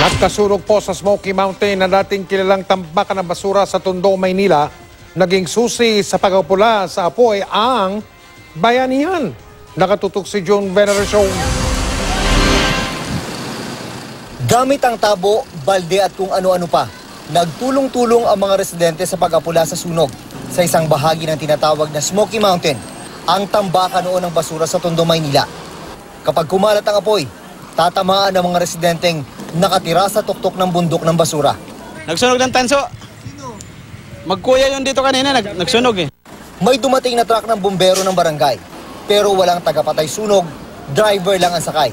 Nagkasunog po sa Smoky Mountain na dating kilalang tambakan ng basura sa Tondo, Maynila. Naging susi sa pagpapula sa apoy ang bayanihan. Nakatutok si June Veneracion. Gamit ang tabo, balde at kung ano-ano pa, nagtulong-tulong ang mga residente sa pag-apula sa sunog sa isang bahagi ng tinatawag na Smoky Mountain, ang tambakan noon ng basura sa Tondo, Maynila. Kapag kumalat ang apoy, tatamaan ang mga residenteng nakatira sa tuktok ng bundok ng basura. Nagsunog ng tanso. Magkuya yun dito kanina, nagsunog eh. May dumating na truck ng bumbero ng barangay, pero walang tagapatay sunog, driver lang ang sakay.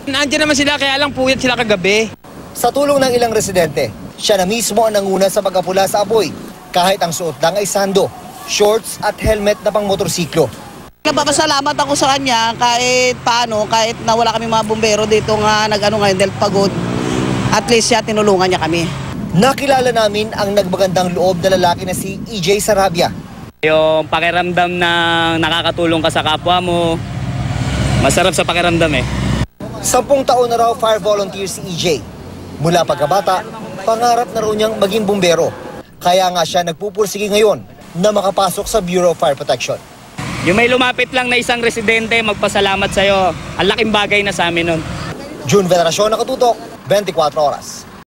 Nandiyan naman sila, kaya lang puyat sila kagabi. Sa tulong ng ilang residente, siya na mismo ang nanguna sa pag-apula sa apoy, kahit ang suot lang ay sando, shorts at helmet na pang motorsiklo. Nagpapasalamat ako sa kanya kahit paano, kahit na wala kami mga bumbero dito nga nag-ano ngayon dahil pagod. At least siya, tinulungan niya kami. Nakilala namin ang nagbagandang loob na lalaki na si EJ Sarabia. Yung pakiramdam na nakakatulong ka sa kapwa mo, masarap sa pakiramdam eh. 10 taon na raw fire volunteer si EJ. Mula pagkabata, pangarap na raw niyang maging bumbero. Kaya nga siya nagpupursige ngayon na makapasok sa Bureau of Fire Protection. Yung may lumapit lang na isang residente, magpasalamat sa'yo. Ang laking bagay na sa amin nun. June Veneracion, nakatutok, 24 oras.